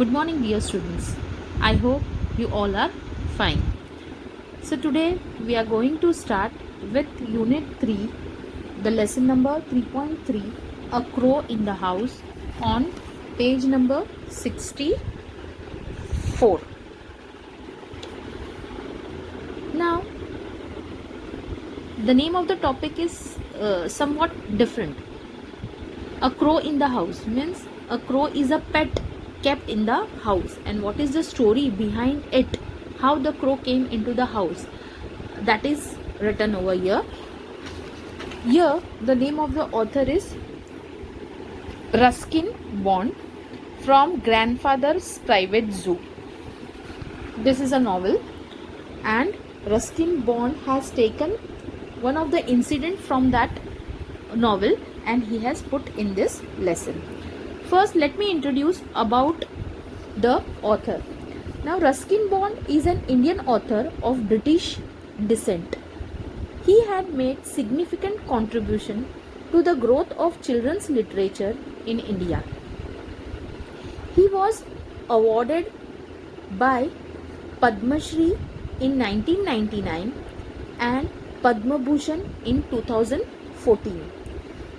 Good morning, dear students. I hope you all are fine. So, today we are going to start with Unit 3, the lesson number 3.3, A Crow in the House, on page number 64. Now, the name of the topic is somewhat different. A crow in the house means a crow is a pet kept in the house, and what is the story behind it, how the crow came into the house, that is written over here. Here the name of the author is Ruskin Bond from Grandfather's Private Zoo. This is a novel, and Ruskin Bond has taken one of the incident from that novel and he has put in this lesson. First, let me introduce about the author. Now, Ruskin Bond is an Indian author of British descent. He had made significant contribution to the growth of children's literature in India. He was awarded by Padma Shri in 1999 and Padma Bhushan in 2014.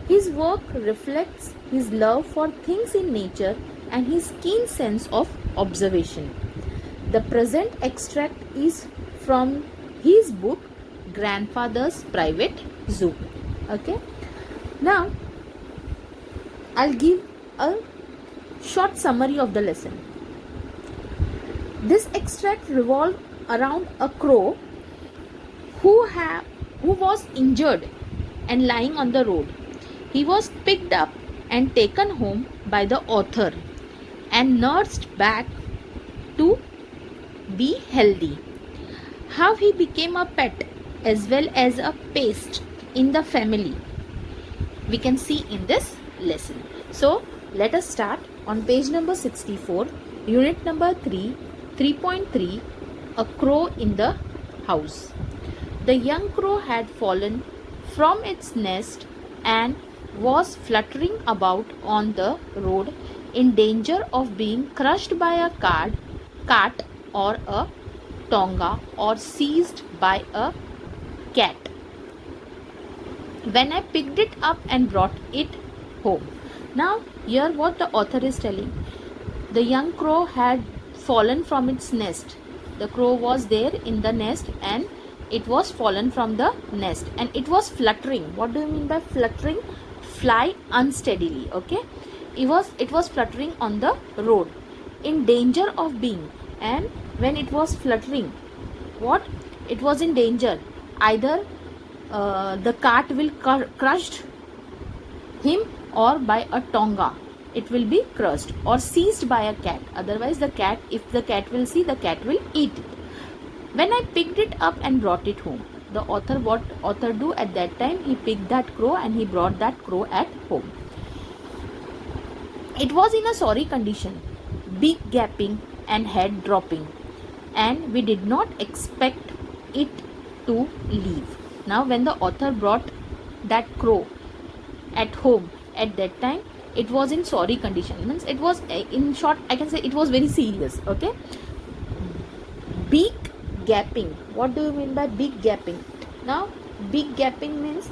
His work reflects his love for things in nature and his keen sense of observation. The present extract is from his book Grandfather's Private Zoo. Okay. Now, I'll give a short summary of the lesson. This extract revolves around a crow who was injured and lying on the road. He was picked up and taken home by the author and nursed back to be healthy. How he became a pet as well as a pest in the family, we can see in this lesson. So, let us start on page number 64, unit number 3, 3.3, A Crow in the House. The young crow had fallen from its nest and was fluttering about on the road in danger of being crushed by a cat or a tonga or seized by a cat. When I picked it up and brought it home. Now, here what the author is telling. The young crow had fallen from its nest. The crow was there in the nest and it was fallen from the nest and it was fluttering. What do you mean by fluttering? Fly unsteadily. Okay, it was fluttering on the road in danger of being. And when it was fluttering, what it was in danger, either the cat will crushed him or by a tonga it will be crushed or seized by a cat. Otherwise the cat, if the cat will see, the cat will eat it. When I picked it up and brought it home. The author, what author do at that time? He picked that crow and he brought that crow at home. It was in a sorry condition, beak gaping and head dropping, and we did not expect it to leave. Now, when the author brought that crow at home at that time, it was in sorry condition. Means it was, in short, I can say it was very serious. Okay. Beak gapping. What do you mean by beak gapping? Now, beak gapping means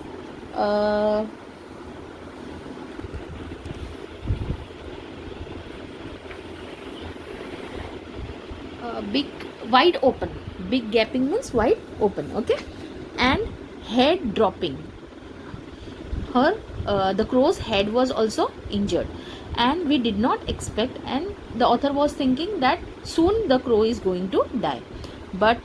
big wide open. Big gapping means wide open. Okay. And head dropping. The crow's head was also injured and we did not expect, and the author was thinking that soon the crow is going to die. But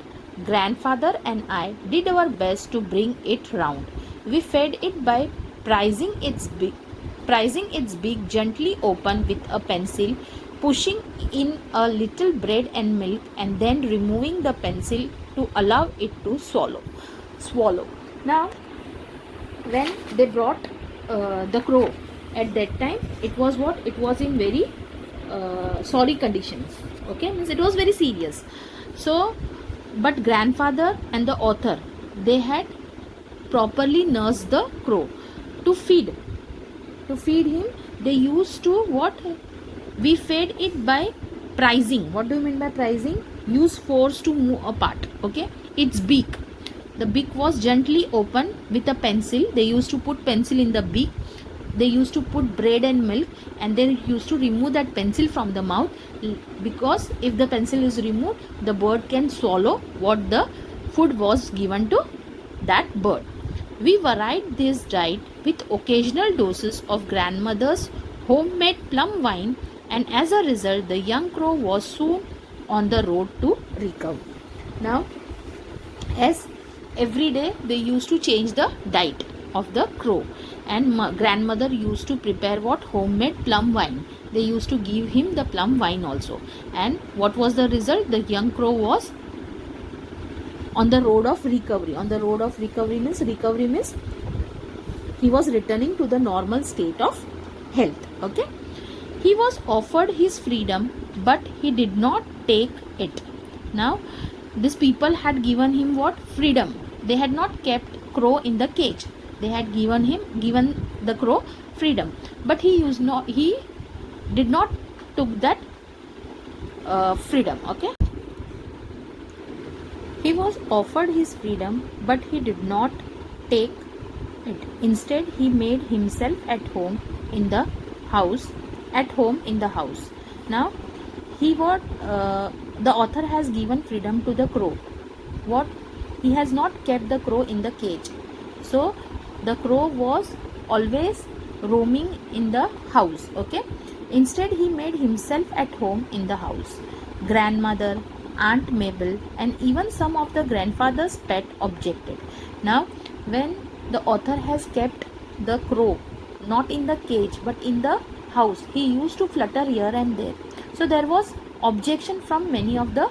grandfather and I did our best to bring it round. We fed it by prizing its beak gently open with a pencil, pushing in a little bread and milk, and then removing the pencil to allow it to swallow. Now, when they brought the crow at that time, it was what? It was in very sorry conditions. Okay, means it was very serious. So, but grandfather and the author, they had properly nursed the crow. To feed him, they used to what? We fed it by Prising. What do you mean by prising? Use force to move a part. Okay. Its beak. The beak was gently open with a pencil. They used to put pencil in the beak. They used to put bread and milk, and they used to remove that pencil from the mouth, because if the pencil is removed, the bird can swallow what the food was given to that bird. We varied this diet with occasional doses of grandmother's homemade plum wine, and as a result, the young crow was soon on the road to recovery. Now, as every day they used to change the diet of the crow, and grandmother used to prepare what? Homemade plum wine. They used to give him the plum wine also. And what was the result? The young crow was on the road of recovery. On the road of recovery means he was returning to the normal state of health. Okay. He was offered his freedom, but he did not take it. Now, these people had given him what? Freedom. They had not kept crow in the cage. They had given the crow freedom, but he did not took that freedom. Okay. He was offered his freedom, but he did not take it. Instead, he made himself at home in the house. Now, the author has given freedom to the crow. What? He has not kept the crow in the cage. So, the crow was always roaming in the house. Okay. Instead, he made himself at home in the house. Grandmother, Aunt Mabel, and even some of the grandfather's pet objected. Now, when the author has kept the crow not in the cage but in the house, he used to flutter here and there. So there was objection from many of the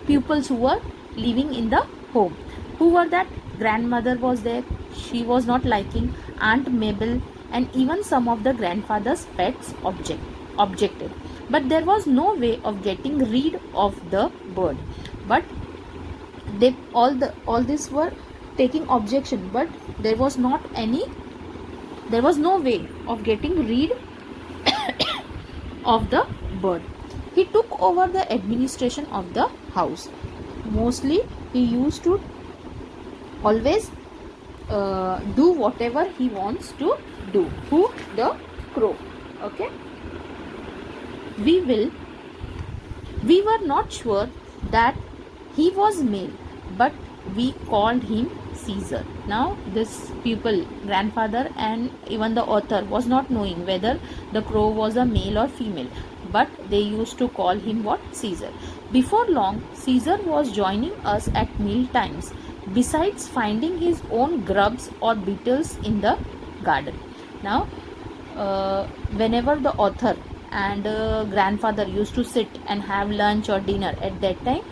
pupils who were living in the home. Who were that? Grandmother was there. She was not liking. Aunt Mabel and even some of the grandfather's pets objected. But there was no way of getting rid of the bird. But they all this were taking objection, but there was no way of getting rid of the bird. He took over the administration of the house. Mostly he used to always do whatever he wants to do. Who? The crow. Okay. We were not sure that he was male, but we called him Caesar. Now this pupil, grandfather and even the author was not knowing whether the crow was a male or female, but they used to call him what? Caesar. Before long, Caesar was joining us at meal times, besides finding his own grubs or beetles in the garden. Now, whenever the author and grandfather used to sit and have lunch or dinner, at that time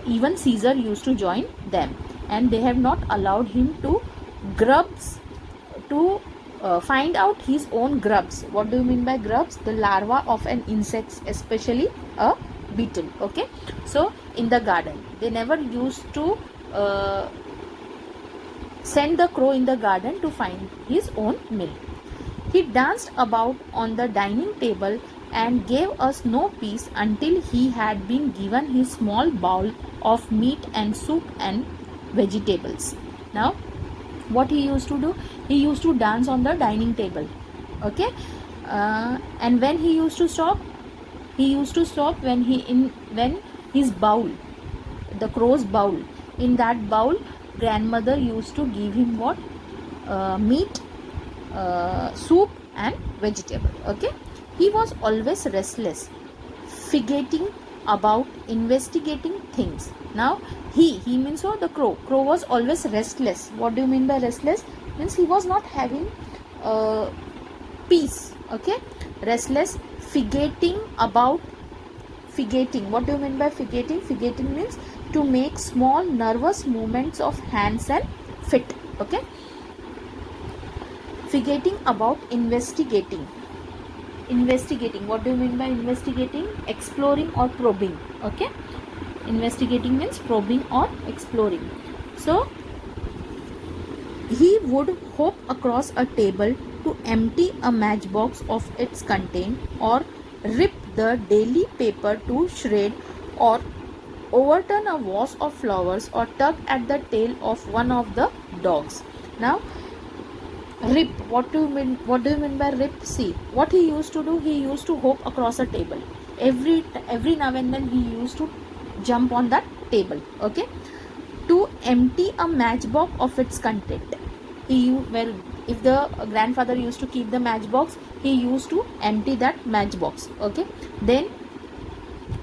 even Caesar used to join them, and they have not allowed him to find out his own grubs. What do you mean by grubs? The larva of an insect, especially a beetle. Okay. So in the garden, they never used to send the crow in the garden to find his own meal. He danced about on the dining table and gave us no peace until he had been given his small bowl of meat and soup and vegetables. Now, what he used to do? He used to dance on the dining table. Okay. And when he used to stop? He used to stop when his bowl, the crow's bowl, in that bowl, grandmother used to give him what? Meat, soup and vegetable. Okay. He was always restless, fidgeting about, investigating things. Now he means what? The crow was always restless. What do you mean by restless? Means he was not having peace. Okay. Restless, fidgeting about. What do you mean by fidgeting? Fidgeting means to make small nervous movements of hands and feet. Okay. Fidgeting about, investigating. What do you mean by investigating? Exploring or probing. Okay. Investigating means probing or exploring. So he would hop across a table to empty a matchbox of its content, or rip the daily paper to shred, or overturn a vase of flowers, or tug at the tail of one of the dogs. Now, rip, what do you mean by rip? See, what he used to do, he used to hop across a table. Every now and then he used to jump on that table, okay, to empty a matchbox of its content. Well, if the grandfather used to keep the matchbox, he used to empty that matchbox, okay. Then,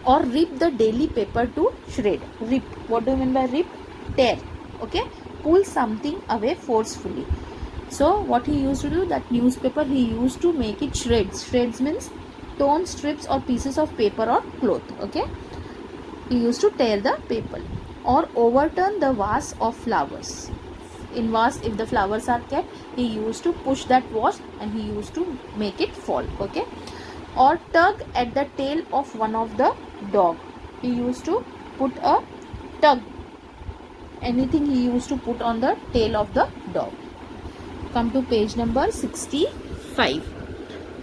or rip the daily paper to shred. Rip, what do you mean by rip? Tear, okay, pull something away forcefully. So what he used to do, that newspaper, he used to make it shreds. Shreds means torn strips or pieces of paper or cloth, okay. He used to tear the paper. Or overturn the vase of flowers. In vase, if the flowers are kept, he used to push that vase and he used to make it fall, okay. Or tug at the tail of one of the dog. He used to put a tug, anything he used to put on the tail of the dog. Come to page number 65.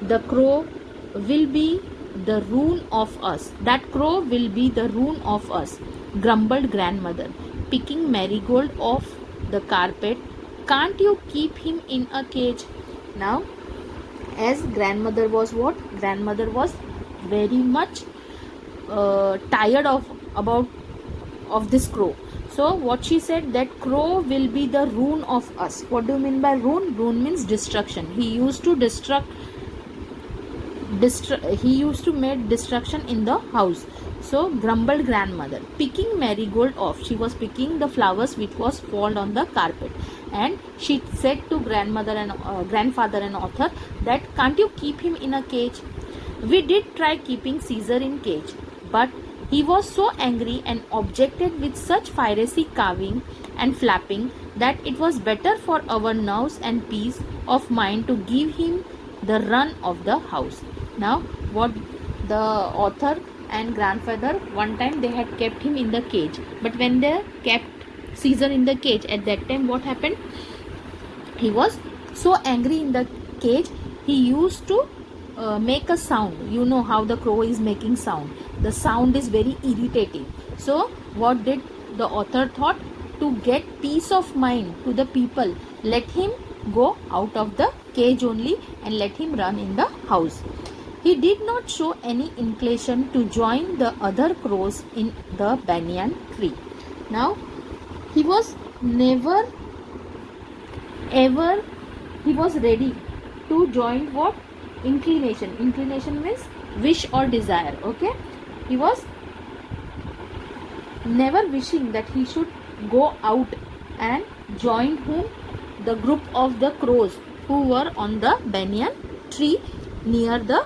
The crow will be the ruin of us. That crow will be the ruin of us, grumbled grandmother, picking marigold off the carpet. Can't you keep him in a cage? Now, as grandmother was what? Grandmother was very much tired of this crow. So what she said, that crow will be the ruin of us. What do you mean by ruin? Ruin means destruction. He used to he used to make destruction in the house. So grumbled grandmother, picking marigold off. She was picking the flowers which was fall on the carpet, and she said to grandmother and grandfather and author that can't you keep him in a cage? We did try keeping Caesar in cage, but he was so angry and objected with such fiery cawing and flapping that it was better for our nerves and peace of mind to give him the run of the house. Now, what the author and grandfather, one time they had kept him in the cage, but when they kept Caesar in the cage, at that time what happened? He was so angry in the cage, he used to make a sound. You know how the crow is making sound. The sound is very irritating. So what did the author thought? To get peace of mind to the people, let him go out of the cage only and let him run in the house. He did not show any inclination to join the other crows in the banyan tree. Now, he was never ever he was ready to join what? Inclination. Inclination means wish or desire, okay. He was never wishing that he should go out and join whom? The group of the crows who were on the banyan tree near the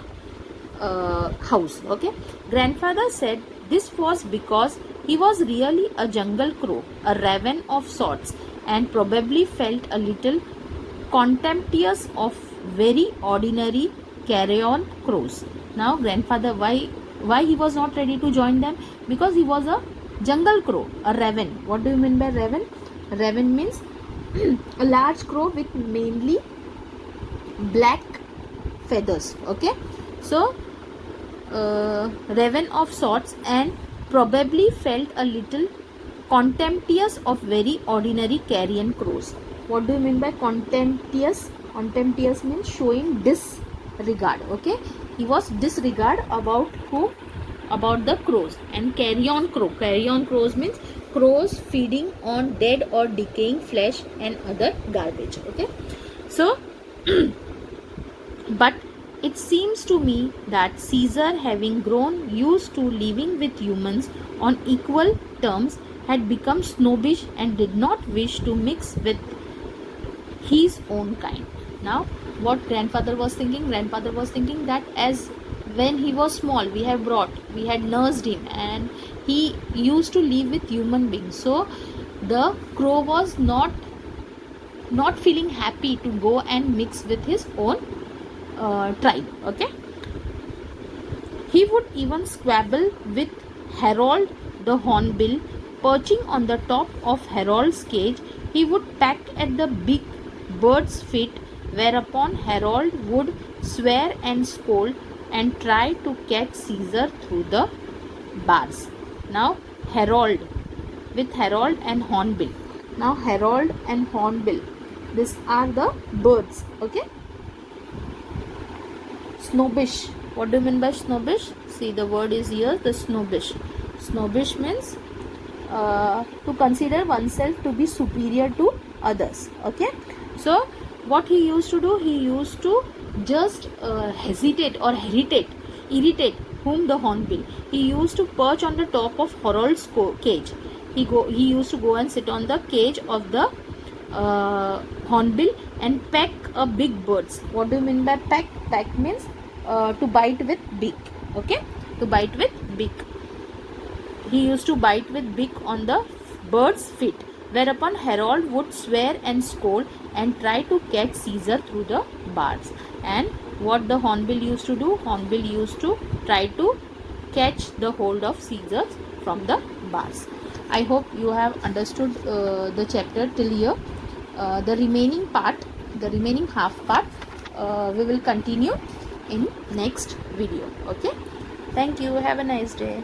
house, okay. Grandfather said this was because he was really a jungle crow, a raven of sorts, and probably felt a little contemptuous of very ordinary carrion crows. Now, grandfather, why he was not ready to join them? Because he was a jungle crow, a raven. What do you mean by raven? Raven means a large crow with mainly black feathers, okay. So raven of sorts, and probably felt a little contemptuous of very ordinary carrion crows. What do you mean by contemptuous? Contemptuous means showing disregard, okay. He was disregard about who? About the crows. And carrion crow, carrion crows means crows feeding on dead or decaying flesh and other garbage, okay. So but it seems to me that Caesar, having grown used to living with humans on equal terms, had become snobbish and did not wish to mix with his own kind. Now, what grandfather was thinking? Grandfather was thinking that as when he was small, we had nursed him, and he used to live with human beings. So the crow was not feeling happy to go and mix with his own tribe, okay. He would even squabble with Harold the Hornbill. Perching on the top of Harold's cage, he would peck at the big bird's feet, whereupon Harold would swear and scold, and try to catch Caesar through the bars. Now herald, with herald and hornbill. Now herald and hornbill, these are the birds. Okay. Snobbish, what do you mean by snobbish? See, the word is here, the snobbish. Snobbish means to consider oneself to be superior to others. Okay. So what he used to do, he used to just hesitate or irritate whom? The hornbill. He used to perch on the top of Harold's cage. He used to go and sit on the cage of the hornbill and peck a big birds. What do you mean by peck? Peck means to bite with beak. Okay, to bite with beak. He used to bite with beak on the bird's feet, whereupon Harold would swear and scold and try to catch Caesar through the bars. And what the hornbill used to do? Hornbill used to try to catch the hold of Caesar from the bars. I hope you have understood the chapter till here. The remaining part, the remaining half part, we will continue in next video. Okay, thank you, have a nice day.